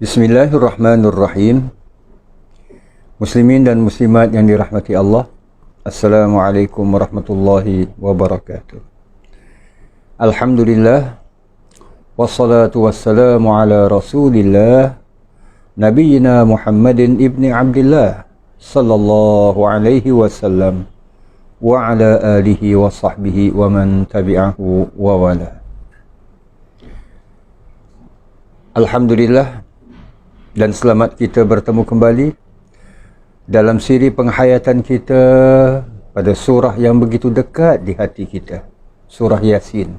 Bismillahirrahmanirrahim. Muslimin dan muslimat yang dirahmati Allah, Assalamualaikum warahmatullahi wabarakatuh. Alhamdulillah, wassalatu wassalamu ala rasulillah, Nabiyyina Muhammadin ibni Abdillah sallallahu alaihi wasallam wa ala alihi wa sahbihi wa man tabi'ahu wa wala. Alhamdulillah, dan selamat kita bertemu kembali dalam siri penghayatan kita pada surah yang begitu dekat di hati kita, surah Yasin,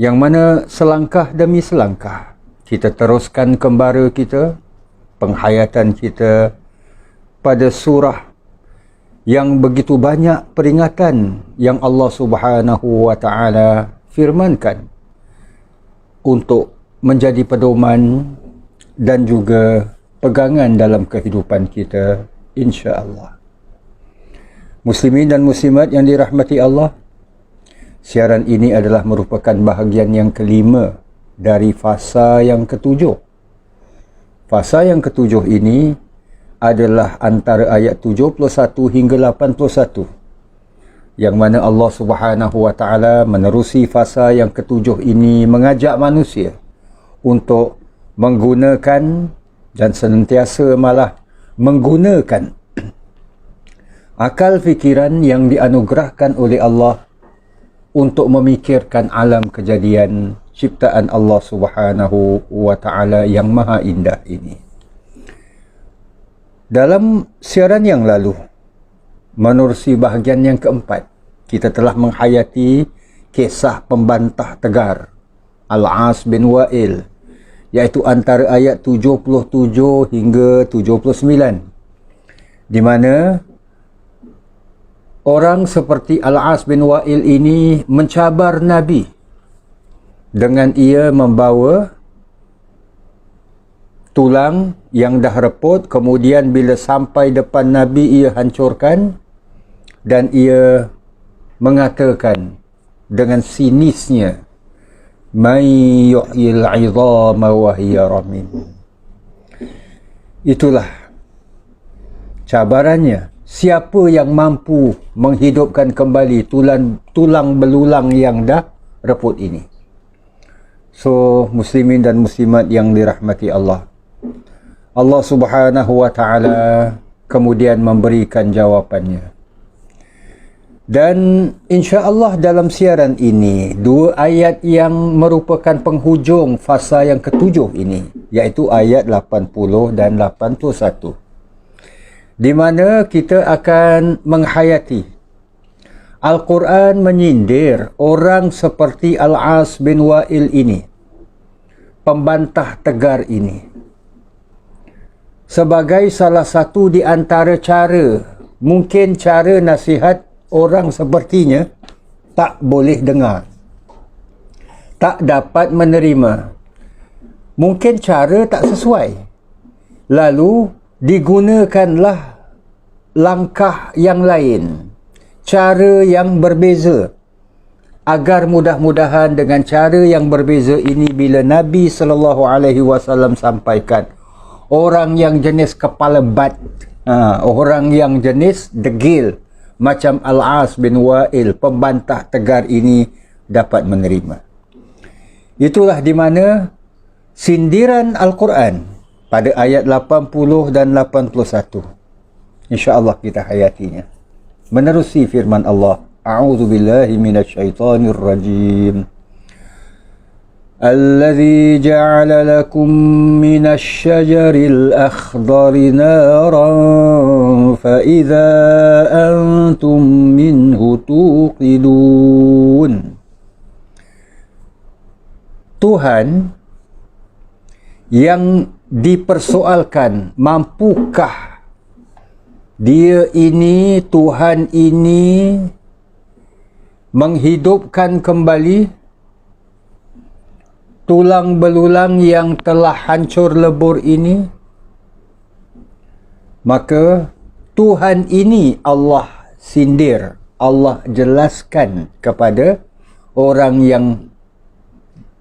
yang mana selangkah demi selangkah kita teruskan kembara kita, penghayatan kita pada surah yang begitu banyak peringatan yang Allah Subhanahu wa Ta'ala firmankan untuk menjadi pedoman dan juga pegangan dalam kehidupan kita, insya-Allah. Muslimin dan muslimat yang dirahmati Allah, siaran ini adalah merupakan bahagian yang kelima dari fasa yang ketujuh. Fasa yang ketujuh ini adalah antara ayat 71 hingga 81, yang mana Allah Subhanahu wa Ta'ala menerusi fasa yang ketujuh ini mengajak manusia untuk menggunakan dan senantiasa malah menggunakan akal fikiran yang dianugerahkan oleh Allah untuk memikirkan alam kejadian ciptaan Allah Subhanahu wa Ta'ala yang maha indah ini. Dalam siaran yang lalu, menerusi bahagian yang keempat, kita telah menghayati kisah pembantah tegar Al-As bin Wa'il, iaitu antara ayat 77 hingga 79, di mana orang seperti Al-As bin Wa'il ini mencabar Nabi dengan ia membawa tulang yang dah reput, kemudian bila sampai depan Nabi ia hancurkan, dan ia mengatakan dengan sinisnya, "May yuhyil 'idhama wa hiya ramim." Itulah cabarannya. Siapa yang mampu menghidupkan kembali tulang belulang yang dah reput ini? So, muslimin dan muslimat yang dirahmati Allah, Allah Subhanahu wa Ta'ala kemudian memberikan jawapannya. Dan insya-Allah dalam siaran ini, dua ayat yang merupakan penghujung fasa yang ketujuh ini, iaitu ayat 80 dan 81, di mana kita akan menghayati Al-Quran menyindir orang seperti Al-As bin Wa'il ini, pembantah tegar ini, sebagai salah satu di antara cara, mungkin cara nasihat orang sepertinya tak boleh dengar, tak dapat menerima, mungkin cara tak sesuai, lalu digunakanlah langkah yang lain, cara yang berbeza, agar mudah-mudahan dengan cara yang berbeza ini, bila Nabi SAW sampaikan, orang yang jenis kepala bat, orang yang jenis degil macam Al-As bin Wa'il, pembantah tegar ini, dapat menerima. Itulah di mana sindiran Al-Quran pada ayat 80 dan 81, insya-Allah kita hayatinya. Menerusi firman Allah, A'udzubillahi minasyaitonir rajim. الذي جعل لكم من الشجر الأخضر نارا فإذا أنتم منه توقدون. Tuhan yang dipersoalkan, mampukah dia ini, Tuhan ini, menghidupkan kembali tulang belulang yang telah hancur lebur ini? Maka Tuhan ini Allah sindir, Allah jelaskan kepada orang yang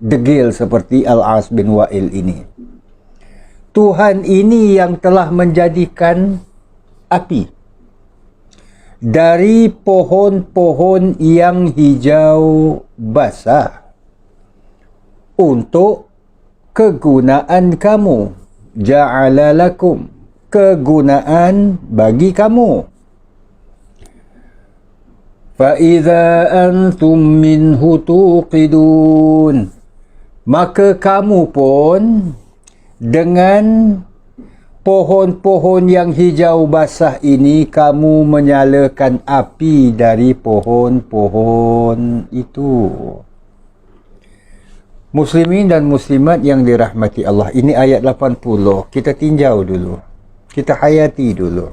degil seperti Al-As bin Wa'il ini. Tuhan ini yang telah menjadikan api dari pohon-pohon yang hijau basah untuk kegunaan kamu. Ja'ala lakum, kegunaan bagi kamu. فَإِذَا أَنْتُمْ مِنْهُ تُوقِدُونَ, maka kamu pun dengan pohon-pohon yang hijau basah ini, kamu menyalakan api dari pohon-pohon itu. Muslimin dan muslimat yang dirahmati Allah, ini ayat 80. Kita tinjau dulu, kita hayati dulu.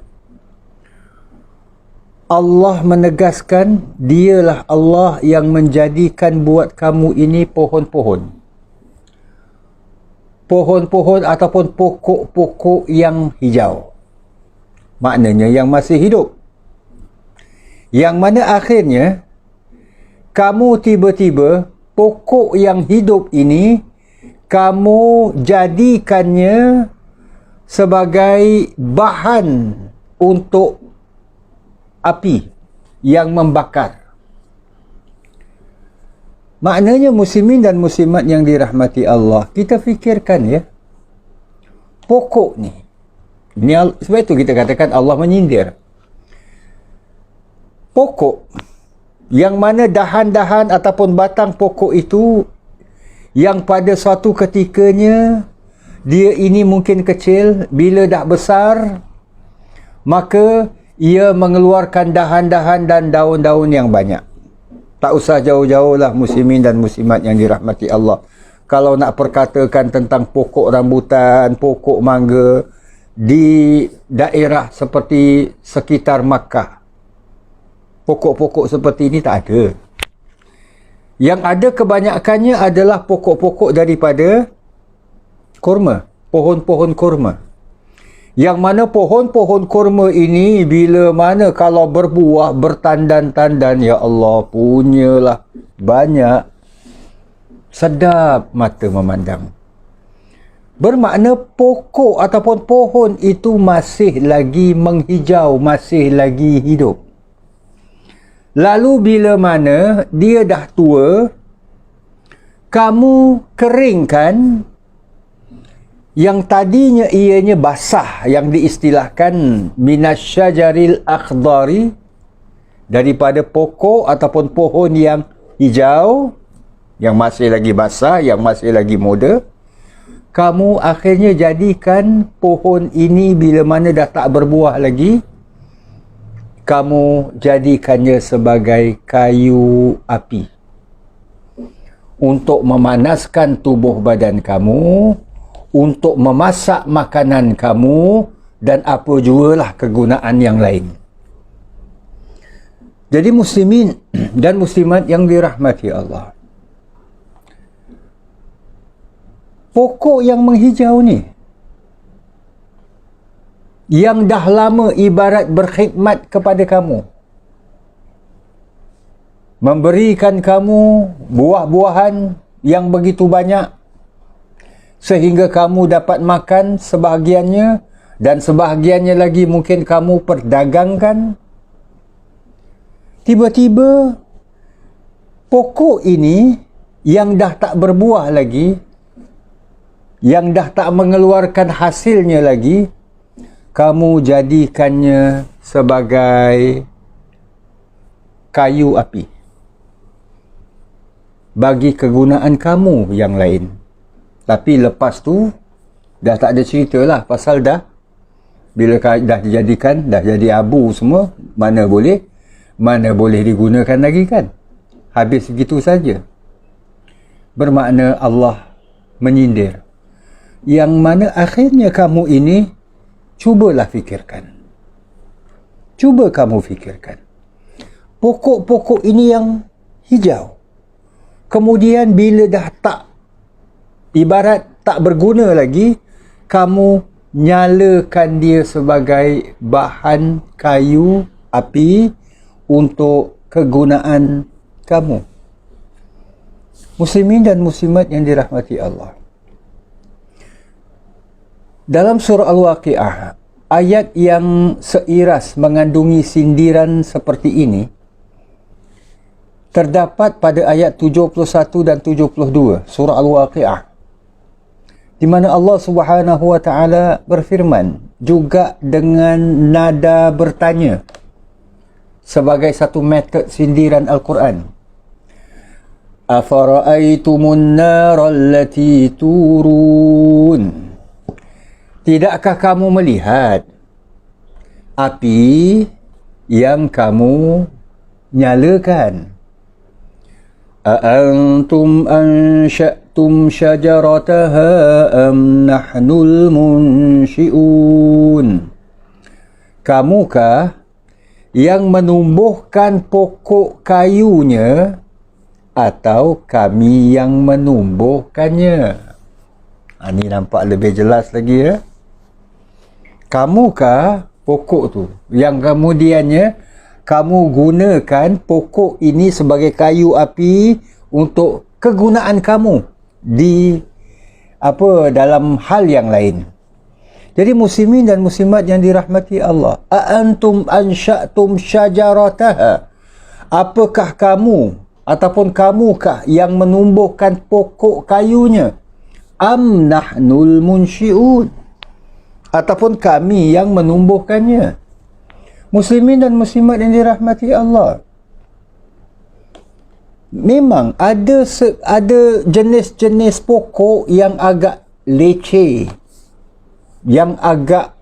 Allah menegaskan, dialah Allah yang menjadikan buat kamu ini pohon-pohon. Pohon-pohon ataupun pokok-pokok yang hijau. Maknanya yang masih hidup. Yang mana akhirnya, kamu tiba-tiba, pokok yang hidup ini, kamu jadikannya sebagai bahan untuk api yang membakar. Maknanya muslimin dan muslimat yang dirahmati Allah, kita fikirkan ya, pokok ni, ini sebab itu kita katakan Allah menyindir. Pokok yang mana dahan-dahan ataupun batang pokok itu, yang pada suatu ketikanya dia ini mungkin kecil, bila dah besar maka ia mengeluarkan dahan-dahan dan daun-daun yang banyak. Tak usah jauh-jauh lah muslimin dan muslimat yang dirahmati Allah. Kalau nak perkatakan tentang pokok rambutan, pokok mangga di daerah seperti sekitar Makkah, pokok-pokok seperti ini tak ada. Yang ada kebanyakannya adalah pokok-pokok daripada kurma, pohon-pohon kurma. Yang mana pohon-pohon kurma ini bila mana kalau berbuah, bertandan-tandan, ya Allah, punyalah banyak, sedap mata memandang. Bermakna pokok ataupun pohon itu masih lagi menghijau, masih lagi hidup. Lalu bila mana dia dah tua, kamu keringkan yang tadinya ianya basah, yang diistilahkan minasyajaril akhdari, daripada pokok ataupun pohon yang hijau, yang masih lagi basah, yang masih lagi muda, kamu akhirnya jadikan pohon ini bila mana dah tak berbuah lagi, kamu jadikannya sebagai kayu api untuk memanaskan tubuh badan kamu, untuk memasak makanan kamu, dan apa jugalah kegunaan yang lain. Jadi muslimin dan muslimat yang dirahmati Allah, pokok yang menghijau ni, yang dah lama ibarat berkhidmat kepada kamu, memberikan kamu buah-buahan yang begitu banyak, sehingga kamu dapat makan sebahagiannya, dan sebahagiannya lagi mungkin kamu perdagangkan. Tiba-tiba pokok ini yang dah tak berbuah lagi, yang dah tak mengeluarkan hasilnya lagi, kamu jadikannya sebagai kayu api bagi kegunaan kamu yang lain. Tapi lepas tu dah tak ada cerita lah, pasal dah bila dah dijadikan, dah jadi abu semua, mana boleh digunakan lagi kan, habis begitu saja. Bermakna Allah menyindir, yang mana akhirnya kamu ini, cubalah fikirkan, cuba kamu fikirkan, pokok-pokok ini yang hijau, kemudian bila dah tak, ibarat tak berguna lagi, kamu nyalakan dia sebagai bahan kayu api untuk kegunaan kamu. Muslimin dan muslimat yang dirahmati Allah, Dalam surah Al-Waqi'ah, ayat yang seiras mengandungi sindiran seperti ini terdapat pada ayat 71 dan 72 surah Al-Waqi'ah, di mana Allah Subhanahu wa taala berfirman juga dengan nada bertanya sebagai satu metod sindiran Al-Quran. Afara'aitumun nara allati turun. Tidakkah kamu melihat api yang kamu nyalakan? A'antum ansha'tum syajarataha am nahnul munsyi'un. Kamukah yang menumbuhkan pokok kayunya atau kami yang menumbuhkannya? Ini nampak lebih jelas lagi ya. Kamukah pokok tu yang kemudiannya kamu gunakan pokok ini sebagai kayu api untuk kegunaan kamu di dalam hal yang lain. Jadi muslimin dan muslimat yang dirahmati Allah, antum ansha'tum syajarataha. Apakah kamu ataupun kamukah yang menumbuhkan pokok kayunya? Am nahnul munsyi'un. Ataupun kami yang menumbuhkannya. Muslimin dan muslimat yang dirahmati Allah, memang ada jenis-jenis pokok yang agak leceh, yang agak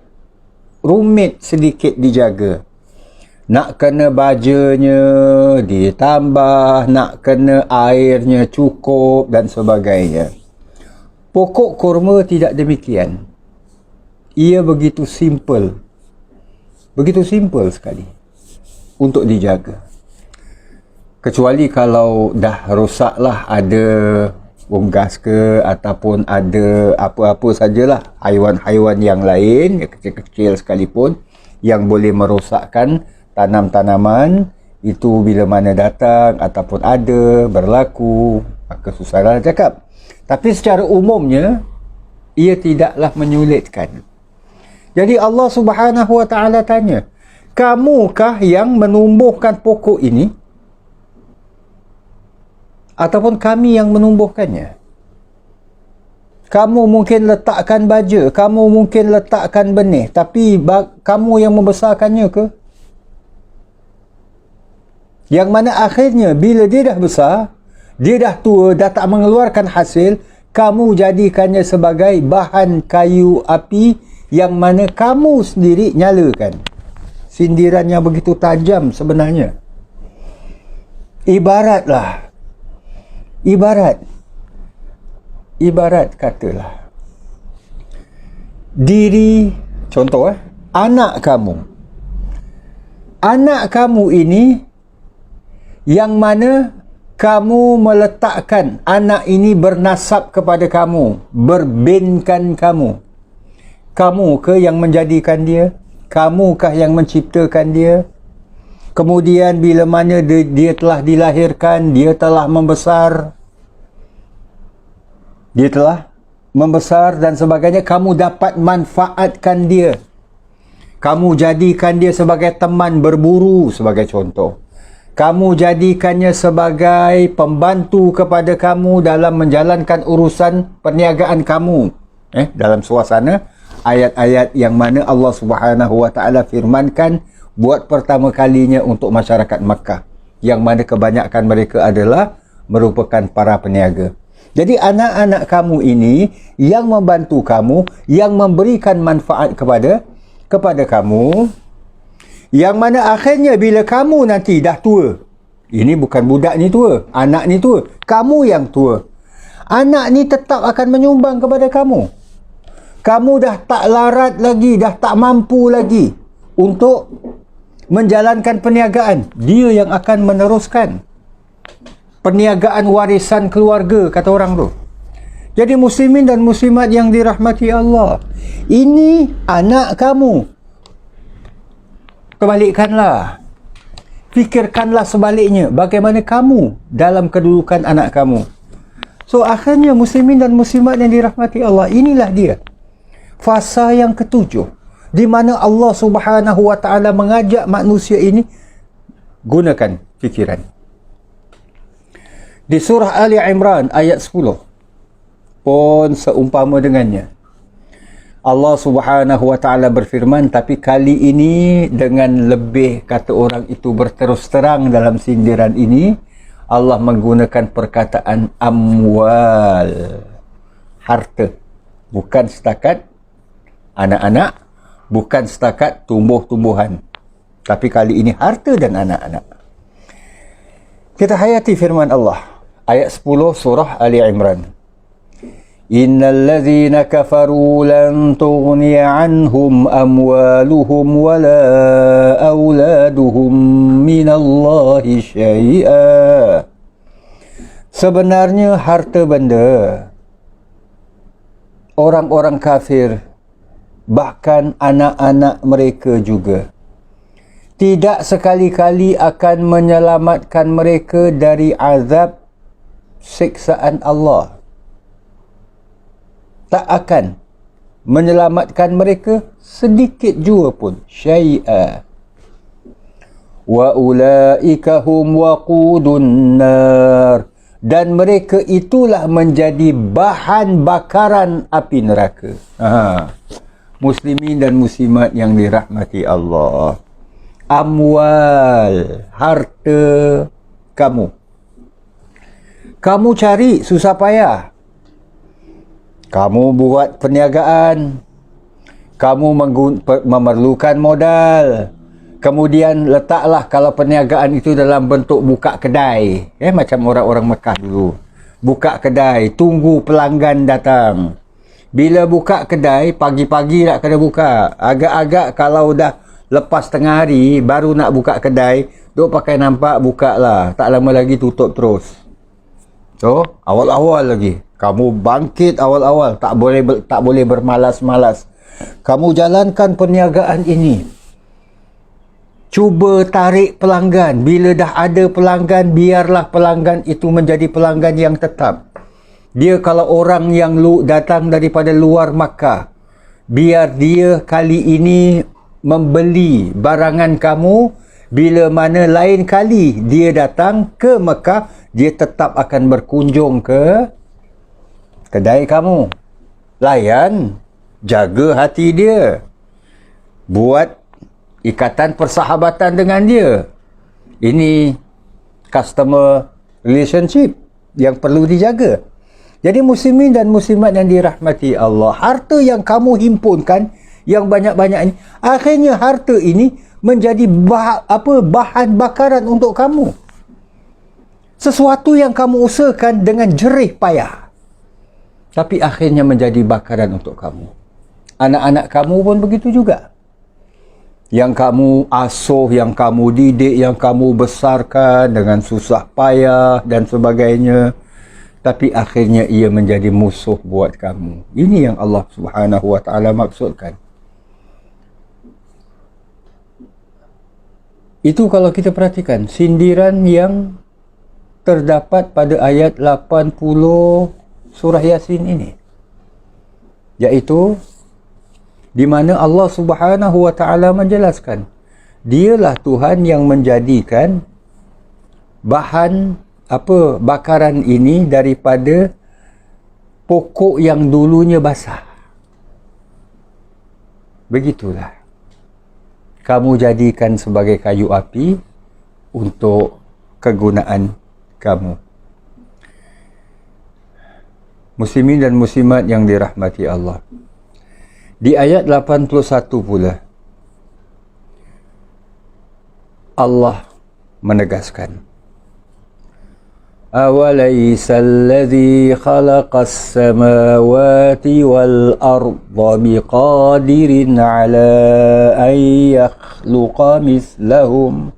rumit sedikit dijaga. Nak kena bajanya ditambah, nak kena airnya cukup dan sebagainya. Pokok kurma tidak demikian. Ia begitu simple sekali untuk dijaga. Kecuali kalau dah rosaklah, ada unggas ke ataupun ada apa-apa sajalah haiwan-haiwan yang lain, kecil-kecil sekalipun, yang boleh merosakkan tanam-tanaman, itu bila mana datang ataupun ada berlaku, maka susahlah cakap. Tapi secara umumnya ia tidaklah menyulitkan. Jadi Allah Subhanahu wa taala tanya, kamukah yang menumbuhkan pokok ini ataupun kami yang menumbuhkannya? Kamu mungkin letakkan baja, kamu mungkin letakkan benih, tapi kamu yang membesarkannya ke? Yang mana akhirnya bila dia dah besar, dia dah tua, dah tak mengeluarkan hasil, kamu jadikannya sebagai bahan kayu api yang mana kamu sendiri nyalakan. Sindiran yang begitu tajam sebenarnya. Ibarat katalah diri, contoh anak kamu ini yang mana kamu meletakkan anak ini bernasab kepada kamu, berbinkan kamu. Kamu ke yang menjadikan dia? Kamukah yang menciptakan dia? Kemudian bila mana dia telah dilahirkan, dia telah membesar, dan sebagainya, kamu dapat manfaatkan dia. Kamu jadikan dia sebagai teman berburu sebagai contoh. Kamu jadikannya sebagai pembantu kepada kamu dalam menjalankan urusan perniagaan kamu. Dalam suasana ayat-ayat yang mana Allah Subhanahu wa taala firmankan buat pertama kalinya untuk masyarakat Makkah, yang mana kebanyakan mereka adalah merupakan para peniaga. Jadi anak-anak kamu ini yang membantu kamu, yang memberikan manfaat kepada kamu, yang mana akhirnya bila kamu nanti dah tua, ini bukan budak ni tua, anak ni tua, kamu yang tua, anak ni tetap akan menyumbang kepada kamu. Kamu dah tak larat lagi, dah tak mampu lagi untuk menjalankan perniagaan. Dia yang akan meneruskan perniagaan warisan keluarga, kata orang tu. Jadi muslimin dan muslimat yang dirahmati Allah, ini anak kamu. Kebalikkanlah. Fikirkanlah sebaliknya, bagaimana kamu dalam kedudukan anak kamu. So akhirnya muslimin dan muslimat yang dirahmati Allah, inilah dia. Fasa yang ketujuh, di mana Allah Subhanahu wa ta'ala mengajak manusia ini gunakan fikiran. Di surah Ali Imran ayat 10 pun seumpama dengannya. Allah Subhanahu wa ta'ala berfirman, tapi kali ini dengan lebih, kata orang itu, berterus terang dalam sindiran ini. Allah menggunakan perkataan amwal, harta, bukan setakat anak-anak, bukan setakat tumbuh-tumbuhan, tapi kali ini harta dan anak-anak. Kita hayati firman Allah ayat 10 surah Ali Imran. Innal ladzina kafaru lan tughniya anhum amwaluhum wala auladuhum minallahi syai'a. Sebenarnya harta benda orang-orang kafir, bahkan anak-anak mereka juga, tidak sekali-kali akan menyelamatkan mereka dari azab siksaan Allah. Tak akan menyelamatkan mereka sedikit jua pun. Syai'a. Wa ulaika hum waqudun nar. Dan mereka itulah menjadi bahan bakaran api neraka. Muslimin dan muslimat yang dirahmati Allah. Amwal, harta kamu. Kamu cari susah payah. Kamu buat perniagaan. Kamu memerlukan modal. Kemudian letaklah kalau perniagaan itu dalam bentuk buka kedai. Macam orang-orang Mekah dulu. Buka kedai, tunggu pelanggan datang. Bila buka kedai, pagi-pagi nak kena buka. Agak-agak kalau dah lepas tengah hari, baru nak buka kedai, duk pakai nampak, buka lah. Tak lama lagi tutup terus. So, awal-awal lagi. Kamu bangkit awal-awal. Tak boleh bermalas-malas. Kamu jalankan perniagaan ini. Cuba tarik pelanggan. Bila dah ada pelanggan, biarlah pelanggan itu menjadi pelanggan yang tetap. Dia kalau orang yang datang daripada luar Makkah, biar dia kali ini membeli barangan kamu. Bila mana lain kali dia datang ke Makkah, dia tetap akan berkunjung ke kedai kamu. Layan, jaga hati dia. Buat ikatan persahabatan dengan dia. Ini customer relationship yang perlu dijaga. Jadi muslimin dan muslimat yang dirahmati Allah, harta yang kamu himpunkan yang banyak-banyak ini, akhirnya harta ini menjadi bahan bakaran untuk kamu. Sesuatu yang kamu usahakan dengan jerih payah, tapi akhirnya menjadi bakaran untuk kamu. Anak-anak kamu pun begitu juga. Yang kamu asuh, yang kamu didik, yang kamu besarkan dengan susah payah dan sebagainya, tapi akhirnya ia menjadi musuh buat kamu. Ini yang Allah Subhanahu wa ta'ala maksudkan. Itu kalau kita perhatikan sindiran yang terdapat pada ayat 80 surah Yasin ini, iaitu di mana Allah Subhanahu wa ta'ala menjelaskan, dialah Tuhan yang menjadikan bahan bakaran ini daripada pokok yang dulunya basah. Begitulah kamu jadikan sebagai kayu api untuk kegunaan kamu. Muslimin dan muslimat yang dirahmati Allah, di ayat 81 pula Allah menegaskan, awalaysa alladhi khalaqas samawati wal arda biqadirin ala an yakhluqa mislahum.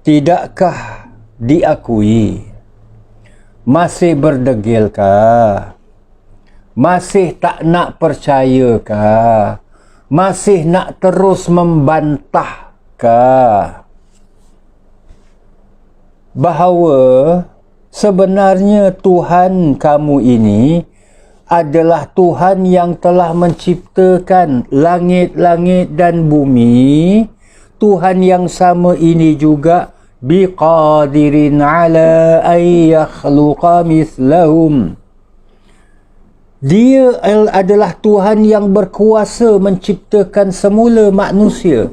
Tidakkah diakui, masih berdegilkah, masih tak nak percayakah, masih nak terus membantahkah bahawa sebenarnya Tuhan kamu ini adalah Tuhan yang telah menciptakan langit-langit dan bumi. Tuhan yang sama ini juga biqadirin ala ay yakhluqa mithlahum. Dia adalah Tuhan yang berkuasa menciptakan semula manusia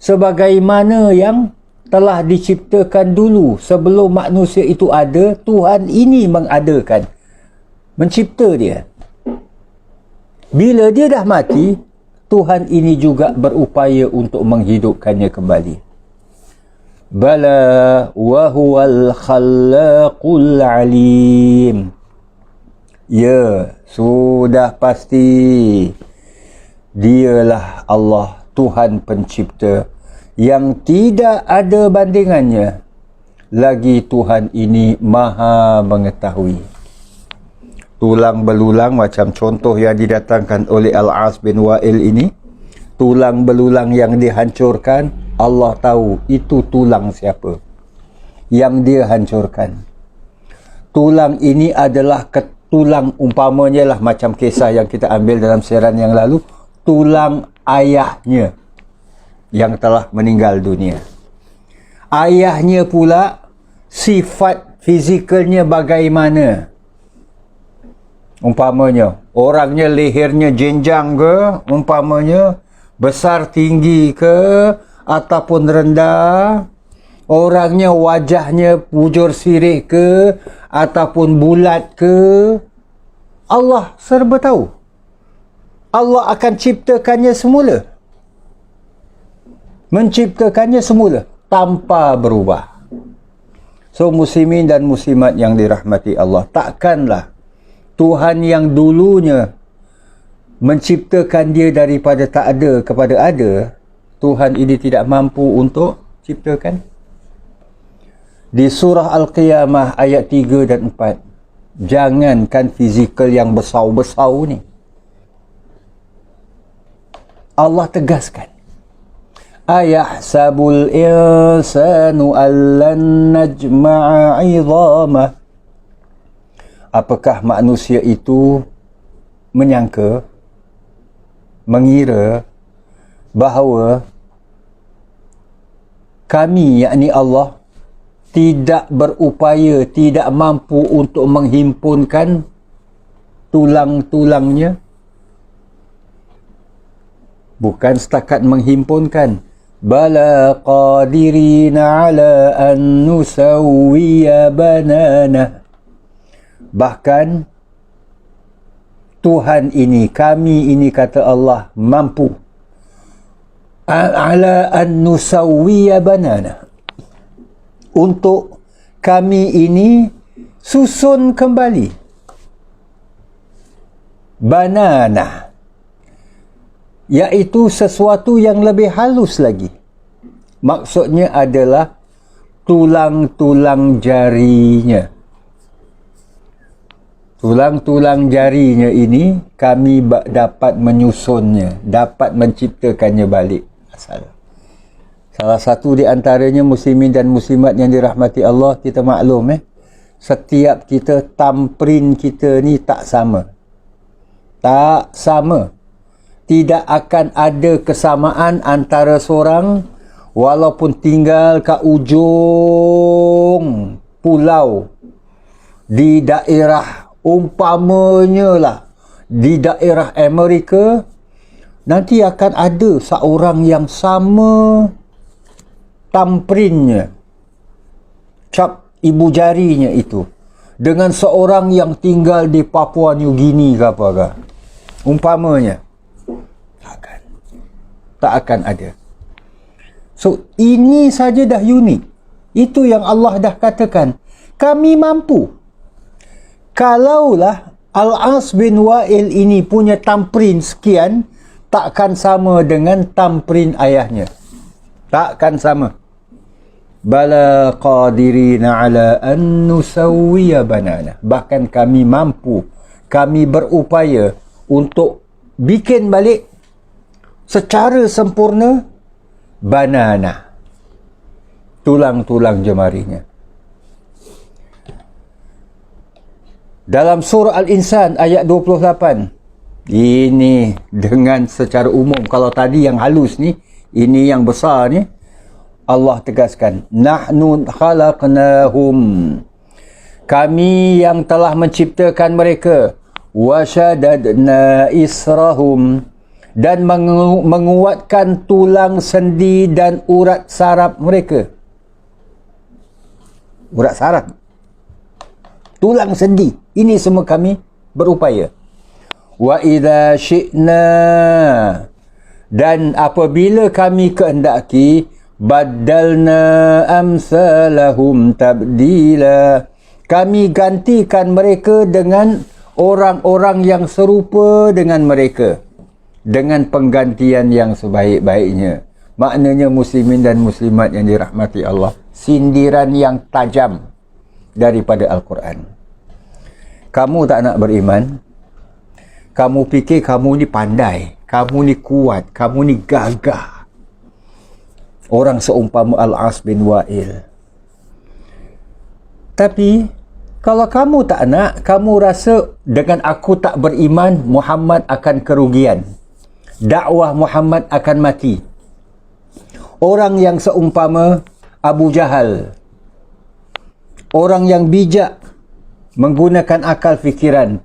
sebagaimana yang telah diciptakan dulu. Sebelum manusia itu ada, Tuhan ini mengadakan, mencipta dia. Bila dia dah mati, Tuhan ini juga berupaya untuk menghidupkannya kembali. Bala wa huwal khallaqul alim. Ya, sudah pasti dialah Allah, Tuhan pencipta yang tidak ada bandingannya. Lagi Tuhan ini maha mengetahui. Tulang belulang macam contoh yang didatangkan oleh Al-As bin Wa'il ini. Tulang belulang yang dihancurkan, Allah tahu itu tulang siapa yang dia hancurkan. Tulang ini adalah tulang, umpamanya lah macam kisah yang kita ambil dalam siaran yang lalu, tulang ayahnya yang telah meninggal dunia. Ayahnya pula sifat fizikalnya bagaimana? Umpamanya orangnya lehernya jenjang ke, umpamanya besar tinggi ke ataupun rendah, orangnya wajahnya bujur sirih ke ataupun bulat ke, Allah serba tahu. Allah akan ciptakannya semula, menciptakannya semula tanpa berubah. So muslimin dan muslimat yang dirahmati Allah, takkanlah Tuhan yang dulunya menciptakan dia daripada tak ada kepada ada, Tuhan ini tidak mampu untuk ciptakan. Di surah Al-Qiyamah ayat 3 dan 4, jangankan fizikal yang besar-besar ni, Allah tegaskan, ayahsabul insanu allan najma'a 'idhamah. Apakah manusia itu menyangka, mengira bahawa kami, yakni Allah, tidak berupaya, tidak mampu untuk menghimpunkan tulang-tulangnya? Bukan setakat menghimpunkan, bala qadirina ala an nusawwiya banana. Bahkan Tuhan ini, kami ini, kata Allah, mampu ala an nusawwiya banana, untuk kami ini susun kembali banana, iaitu sesuatu yang lebih halus lagi. Maksudnya adalah tulang-tulang jarinya. Tulang-tulang jarinya ini kami dapat menyusunnya, dapat menciptakannya balik asal. Salah satu di antaranya muslimin dan muslimat yang dirahmati Allah, kita maklum setiap kita, tamprin kita ni tak sama. Tak sama. Tidak akan ada kesamaan antara seorang walaupun tinggal kat ujung pulau di daerah, umpamanya lah di daerah Amerika, nanti akan ada seorang yang sama tamprinnya, cap ibu jarinya itu, dengan seorang yang tinggal di Papua New Guinea ke apa ke, umpamanya. Tak akan ada. So ini saja dah unik. Itu yang Allah dah katakan, kami mampu. Kalaulah Al-As bin Wa'il ini punya tamprin sekian, takkan sama dengan tamprin ayahnya. Takkan sama. Bala qadirina ala an nusawwiya banana. Bahkan kami mampu, kami berupaya untuk bikin balik secara sempurna banana, tulang-tulang jemarinya. Dalam surah Al-Insan ayat 28. Ini dengan secara umum. Kalau tadi yang halus ni, ini yang besar ni, Allah tegaskan, nahnu khalaqnahum, kami yang telah menciptakan mereka, wa syadadna israhum, dan menguatkan tulang sendi dan urat saraf mereka. Urat saraf, tulang sendi, ini semua kami berupaya. Wa idza syi'na, dan apabila kami kehendaki, baddalna amsalahum tabdila, kami gantikan mereka dengan orang-orang yang serupa dengan mereka, dengan penggantian yang sebaik-baiknya. Maknanya muslimin dan muslimat yang dirahmati Allah, sindiran yang tajam daripada Al-Quran. Kamu tak nak beriman, kamu fikir kamu ni pandai, kamu ni kuat, kamu ni gagah. Orang seumpama Al-As bin Wa'il. Tapi kalau kamu tak nak, kamu rasa dengan aku tak beriman, Muhammad akan kerugian, dakwah Muhammad akan mati. Orang yang seumpama Abu Jahal, orang yang bijak, menggunakan akal fikiran,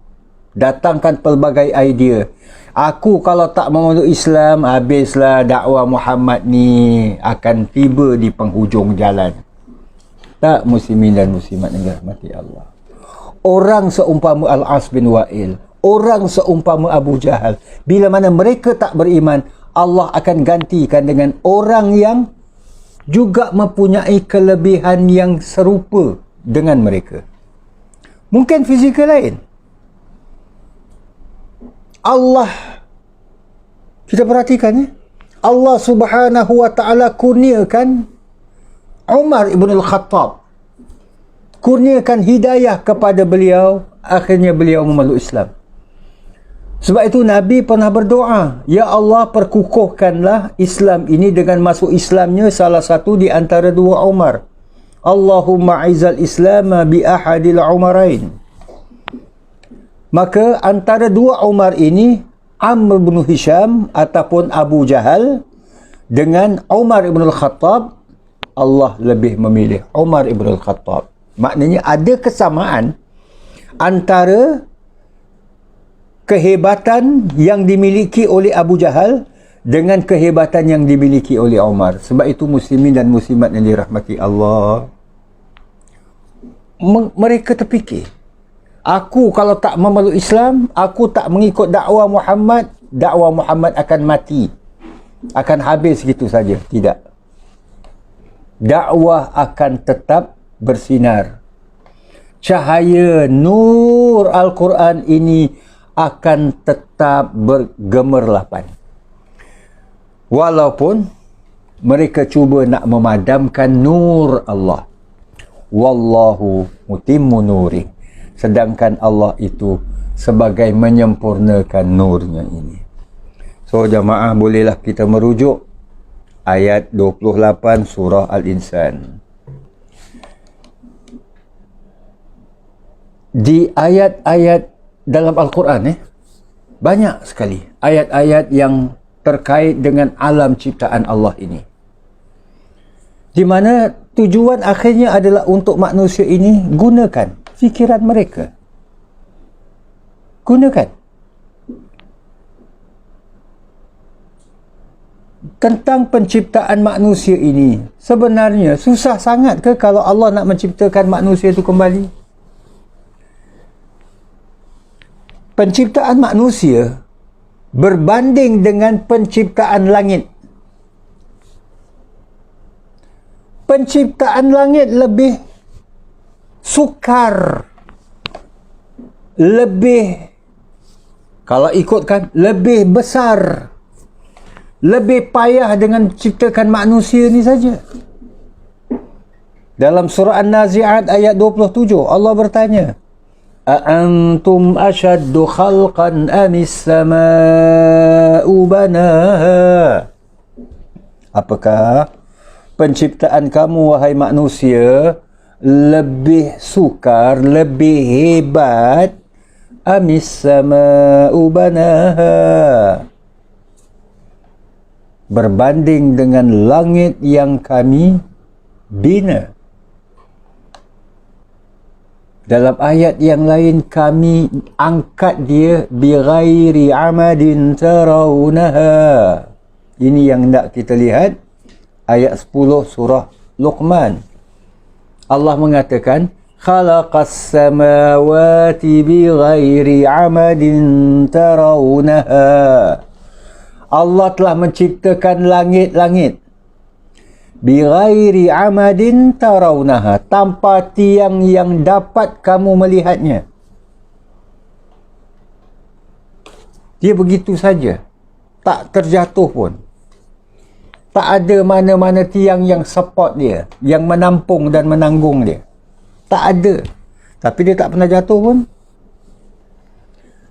datangkan pelbagai idea. Aku kalau tak memeluk Islam, habislah dakwah Muhammad ni, akan tiba di penghujung jalan. Tak, muslimin dan muslimat yang dirahmati Allah. Orang seumpama Al-As bin Wa'il, orang seumpama Abu Jahal, bila mana mereka tak beriman, Allah akan gantikan dengan orang yang juga mempunyai kelebihan yang serupa dengan mereka. Mungkin fizikal lain. Allah, kita perhatikan ya, Allah Subhanahu wa ta'ala kurniakan Umar ibn al-Khattab, kurniakan hidayah kepada beliau, akhirnya beliau memeluk Islam. Sebab itu Nabi pernah berdoa, ya Allah, perkukuhkanlah Islam ini dengan masuk Islamnya salah satu di antara dua Umar. Allahumma aizal Islam bi ahadil Umarain. Maka antara dua Umar ini, Amr bin Hisham ataupun Abu Jahal dengan Umar ibn al-Khattab, Allah lebih memilih Umar ibn al-Khattab. Maknanya ada kesamaan antara kehebatan yang dimiliki oleh Abu Jahal dengan kehebatan yang dimiliki oleh Umar. Sebab itu muslimin dan muslimat yang dirahmati Allah, mereka terfikir, aku kalau tak memeluk Islam, aku tak mengikut dakwah Muhammad akan mati, akan habis gitu saja. Tidak. Dakwah akan tetap bersinar. Cahaya nur Al-Quran ini akan tetap bergemerlapan. Walaupun mereka cuba nak memadamkan nur Allah. Wallahu mutimmu nuri. Sedangkan Allah itu sebagai menyempurnakan nurnya ini. So jamaah, bolehlah kita merujuk ayat 28 surah Al-Insan. Di ayat-ayat dalam Al-Quran banyak sekali ayat-ayat yang terkait dengan alam ciptaan Allah ini, di mana tujuan akhirnya adalah untuk manusia ini gunakan fikiran mereka. Gunakan. Tentang penciptaan manusia ini, sebenarnya susah sangat ke kalau Allah nak menciptakan manusia itu kembali? Penciptaan manusia berbanding dengan penciptaan langit. Penciptaan langit lebih sukar, lebih, kalau ikutkan, lebih besar, lebih payah dengan ciptakan manusia ni saja. Dalam surah An-Nazi'at ayat 27, Allah bertanya, أَأَنْتُمْ أَشَدُّ خَلْقًا أَمِ السَّمَاءُ بَنَاهَا. Apakah penciptaan kamu, wahai manusia, lebih sukar, lebih hebat, amis sama'u banaha, berbanding dengan langit yang kami bina. Dalam ayat yang lain, kami angkat dia bighairi amadin tarawunaha. Ini yang nak kita lihat, ayat 10 surah Luqman. Allah mengatakan, khalaqas samawati bighairi amadin tarawunaha. Allah telah menciptakan langit-langit bighairi amadin tarawunaha, tanpa tiang yang dapat kamu melihatnya. Dia begitu saja, tak terjatuh pun. Tak ada mana-mana tiang yang support dia, yang menampung dan menanggung dia. Tak ada. Tapi dia tak pernah jatuh pun.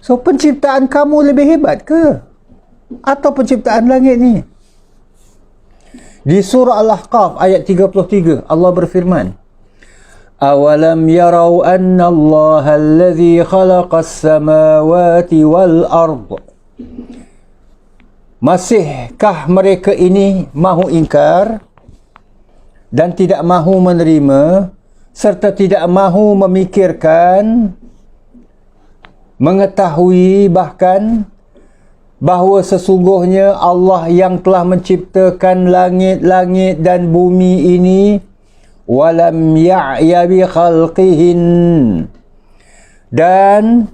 So, penciptaan kamu lebih hebat ke? Atau penciptaan langit ni? Di surah Al-Ahqaf ayat 33, Allah berfirman, awalam yarau anna Allah alladhi khalaqas samawati wal ard. Masihkah mereka ini mahu ingkar dan tidak mahu menerima serta tidak mahu memikirkan, mengetahui bahkan bahawa sesungguhnya Allah yang telah menciptakan langit-langit dan bumi ini, walam ya'ya bi khalqihin, dan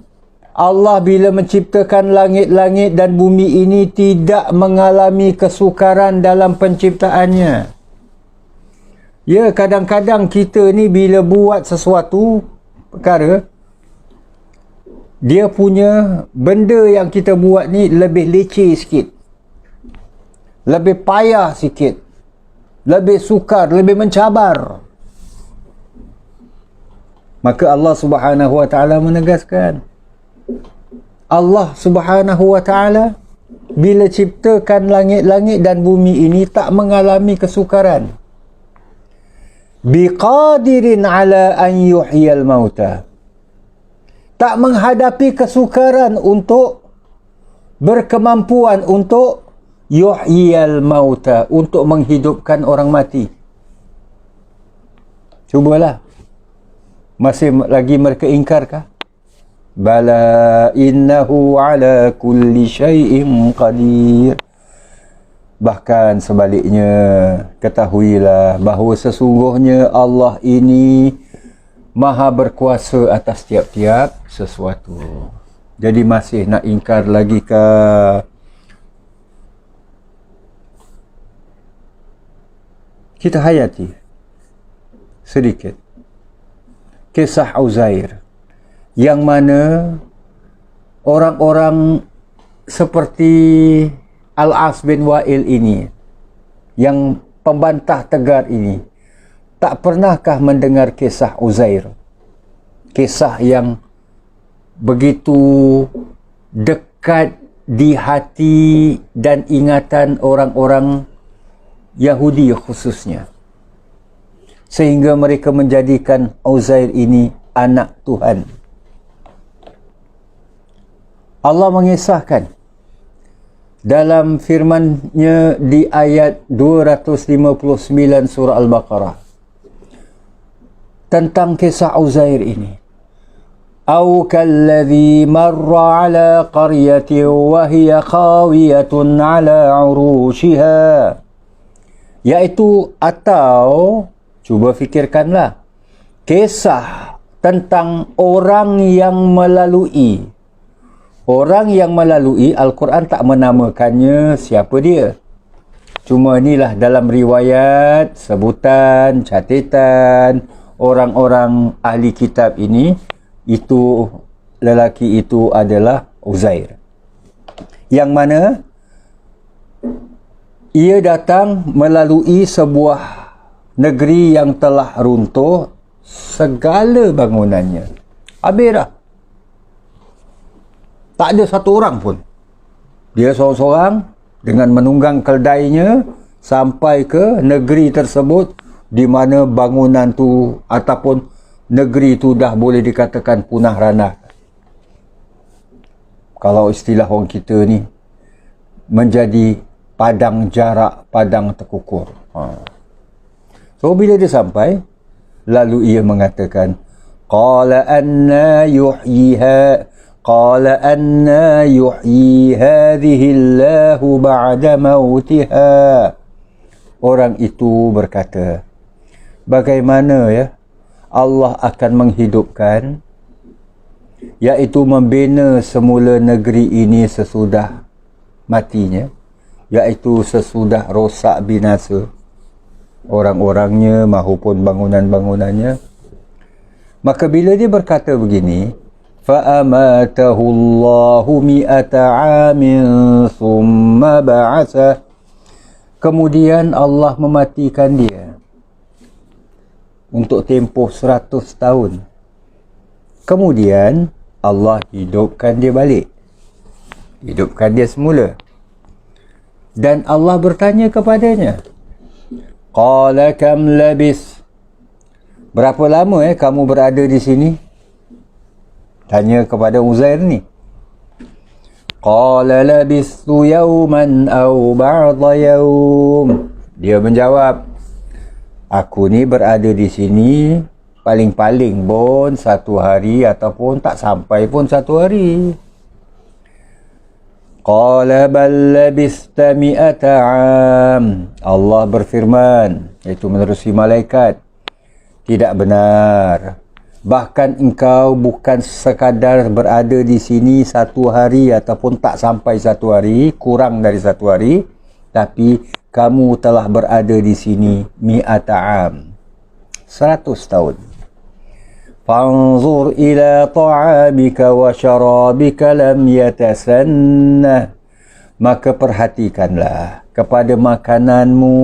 Allah bila menciptakan langit-langit dan bumi ini tidak mengalami kesukaran dalam penciptaannya. Ya, kadang-kadang kita ni bila buat sesuatu perkara, dia punya benda yang kita buat ni lebih leceh sikit, lebih payah sikit, lebih sukar, lebih mencabar. Maka Allah Subhanahu Wa Ta'ala menegaskan, Allah Subhanahu Wa Ta'ala bila ciptakan langit-langit dan bumi ini tak mengalami kesukaran. Biqadirin ala an yuhyal mauta, tak menghadapi kesukaran untuk, berkemampuan untuk yuhyal mauta, untuk menghidupkan orang mati. Cubalah. Masih lagi mereka ingkarkah? Bala innahu ala kulli syai'in qadir. Bahkan sebaliknya, ketahuilah bahawa sesungguhnya Allah ini Maha berkuasa atas tiap-tiap sesuatu. Jadi masih nak ingkar lagi ke? Kita hayati sedikit kisah Uzair, yang mana orang-orang seperti Al-As bin Wa'il ini, yang pembantah tegar ini, tak pernahkah mendengar kisah Uzair? Kisah yang begitu dekat di hati dan ingatan orang-orang Yahudi khususnya, sehingga mereka menjadikan Uzair ini anak Tuhan. Allah mengisahkan dalam firman-Nya di ayat 259 surah Al-Baqarah tentang kisah Uzair ini. Au kalladhi marra ala qaryatin wa hiya khawiyatun ala urushiha, iaitu atau, cuba fikirkanlah, kisah tentang orang yang melalui. Orang yang melalui, Al-Quran tak menamakannya siapa dia. Cuma inilah dalam riwayat, sebutan, catatan orang-orang ahli kitab ini, itu lelaki itu adalah Uzair. Yang mana ia datang melalui sebuah negeri yang telah runtuh segala bangunannya. Habis dah. Tak ada satu orang pun. Dia seorang-seorang dengan menunggang keldainya sampai ke negeri tersebut, di mana bangunan tu ataupun negeri tu dah boleh dikatakan punah ranah. Kalau istilah orang kita ni, menjadi padang jarak, padang terkukur. So bila dia sampai, lalu ia mengatakan, qala anna yuhyi hadhihi Allahu ba'da mautiha. Orang itu berkata, bagaimana ya Allah akan menghidupkan, iaitu membina semula negeri ini sesudah matinya, iaitu sesudah rosak binasa orang-orangnya maupun bangunan-bangunannya. Maka bila dia berkata begini, فَأَمَاتَهُ اللَّهُ مِئَةَ عَامٍ ثُمَّ بَعَثَهُ. Kemudian Allah mematikan dia untuk tempoh 100 tahun. Kemudian Allah hidupkan dia balik. Hidupkan dia semula. Dan Allah bertanya kepadanya, qala kam labis. Berapa lama kamu berada di sini? Tanya kepada Uzair ni. Qala labistu yawman aw ba'da yawm. Dia menjawab, aku ni berada di sini paling-paling pun 1 hari ataupun tak sampai pun 1 hari. Qala bal labista mi'ata 'am. Allah berfirman, iaitu menerusi malaikat, tidak benar. Bahkan engkau bukan sekadar berada di sini 1 hari ataupun tak sampai 1 hari, kurang dari 1 hari, tapi kamu telah berada di sini mi'ata 'am, 100 tahun. Fanzur ila ta'amika wa syarabika lam yatasannah. Maka perhatikanlah kepada makananmu,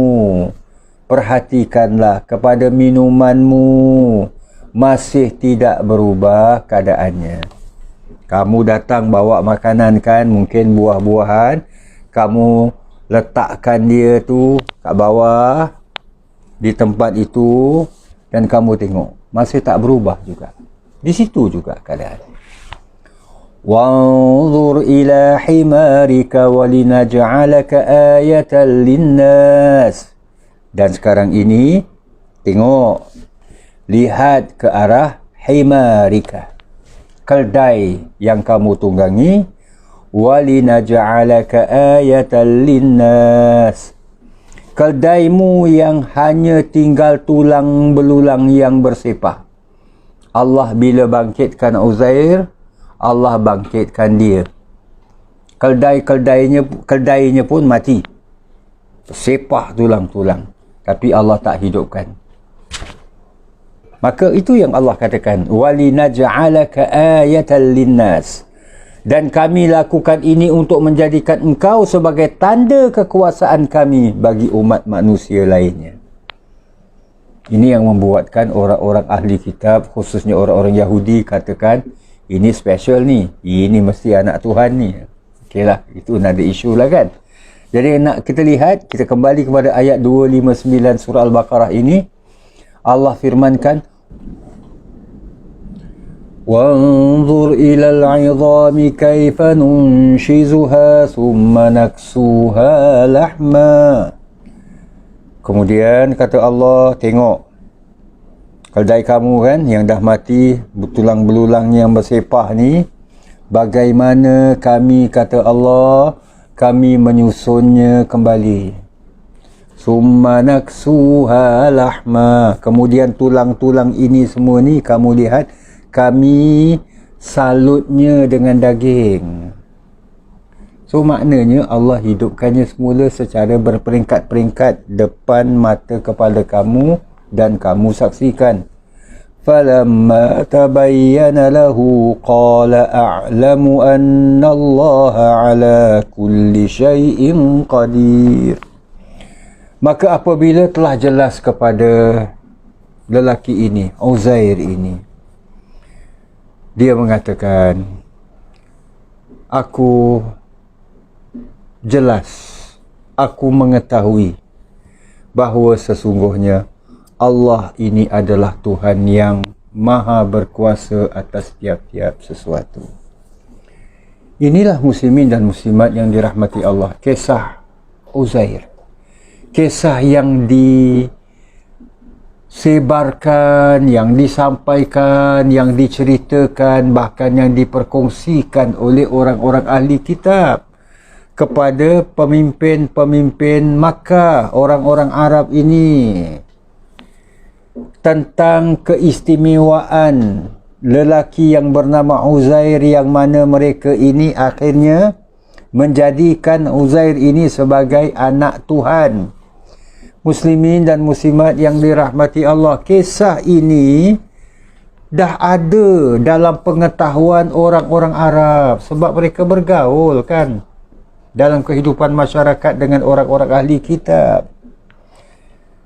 perhatikanlah kepada minumanmu, masih tidak berubah keadaannya. Kamu datang bawa makanan kan, mungkin buah-buahan, kamu letakkan dia tu kat bawah di tempat itu dan kamu tengok masih tak berubah juga. Di situ juga keadaan. Wanzur ila himarika walinaj'alaka ayatan linnas. Dan sekarang ini tengok, lihat ke arah himarika, keldai yang kamu tunggangi, walinaj'alaka ayatan linnas, keldaimu yang hanya tinggal tulang belulang yang bersepah. Allah bila bangkitkan Uzair, Allah bangkitkan dia. Keldainya pun mati, sepah tulang-tulang, tapi Allah tak hidupkan. Maka itu yang Allah katakan, walinaj'alaka ayatan linnas. Dan kami lakukan ini untuk menjadikan engkau sebagai tanda kekuasaan kami bagi umat manusia lainnya. Ini yang membuatkan orang-orang ahli kitab, khususnya orang-orang Yahudi, katakan, ini special ni, ini mesti anak Tuhan ni. Okeylah, itu ada isu lah kan. Jadi nak kita lihat, kita kembali kepada ayat 259 surah Al-Baqarah ini. Allah firmankan, وَانظُرْ إِلَى الْعِظَامِ كَيْفَ نُنْشِزُهَا ثُمَّ نَكْسُوهَا لَحْمًا. Kemudian kata Allah, tengok keldai kamu kan yang dah mati, tulang belulang yang bersepah ni, bagaimana kami, kata Allah, kami menyusunnya kembali. Summa naksuha lahma. Kemudian tulang-tulang ini semua ni kamu lihat, kami salutnya dengan daging. So maknanya Allah hidupkannya semula secara berperingkat-peringkat depan mata kepala kamu dan kamu saksikan. Falamma tabayyana lahu qala a'lamu anna Allah ala kulli syai'in qadir. Maka apabila telah jelas kepada lelaki ini, Uzair ini, dia mengatakan, aku jelas, aku mengetahui bahawa sesungguhnya Allah ini adalah Tuhan yang maha berkuasa atas tiap-tiap sesuatu. Inilah muslimin dan muslimat yang dirahmati Allah, kisah Uzair. Kisah yang disebarkan, yang disampaikan, yang diceritakan, bahkan yang diperkongsikan oleh orang-orang ahli kitab kepada pemimpin-pemimpin Makkah, orang-orang Arab ini, tentang keistimewaan lelaki yang bernama Uzair, yang mana mereka ini akhirnya menjadikan Uzair ini sebagai anak Tuhan. Muslimin dan muslimat yang dirahmati Allah, kisah ini dah ada dalam pengetahuan orang-orang Arab sebab mereka bergaul kan dalam kehidupan masyarakat dengan orang-orang ahli kitab.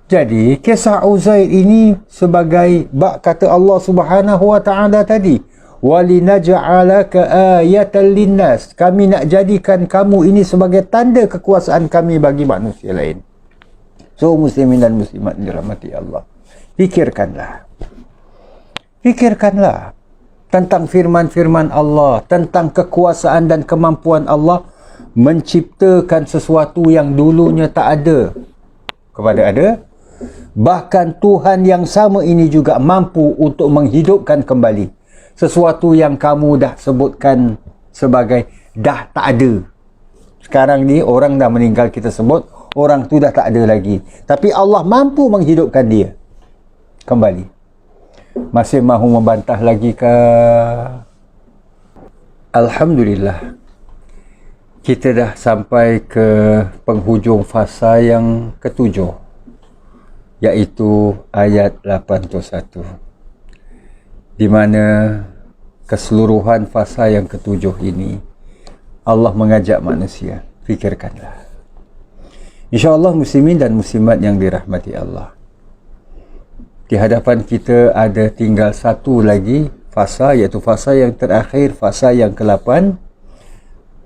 Jadi kisah Uzair ini sebagai bak kata Allah Subhanahu wa taala tadi, walinaj'alaka ayatan linnas, kami nak jadikan kamu ini sebagai tanda kekuasaan kami bagi manusia lain. So muslimin dan muslimat dirahmati Allah, fikirkanlah tentang firman-firman Allah, tentang kekuasaan dan kemampuan Allah menciptakan sesuatu yang dulunya tak ada kepada ada. Bahkan Tuhan yang sama ini juga mampu untuk menghidupkan kembali sesuatu yang kamu dah sebutkan sebagai dah tak ada. Sekarang ni orang dah meninggal, kita sebut orang tu dah tak ada lagi, tapi Allah mampu menghidupkan dia kembali. Masih mahu membantah lagi ke? Alhamdulillah, kita dah sampai ke penghujung fasa yang ketujuh, iaitu ayat 81, di mana keseluruhan fasa yang ketujuh ini Allah mengajak manusia, fikirkanlah. InsyaAllah muslimin dan muslimat yang dirahmati Allah, di hadapan kita ada tinggal satu lagi fasa, iaitu fasa yang terakhir, fasa yang ke-8,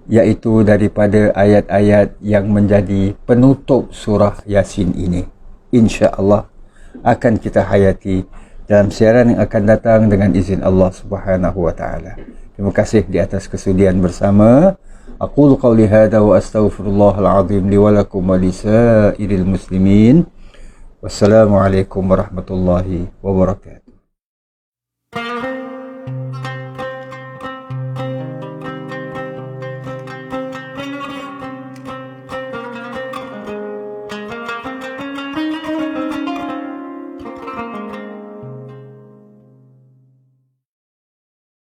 iaitu daripada ayat-ayat yang menjadi penutup surah Yasin ini. InsyaAllah akan kita hayati dalam siaran yang akan datang dengan izin Allah Subhanahu wa taala. Terima kasih di atas kesudian bersama. Aqulu qawli hadza wa astaghfirullahal azim li wa lakum wa lisairil muslimin. Wassalamualaikum warahmatullahi wabarakatuh.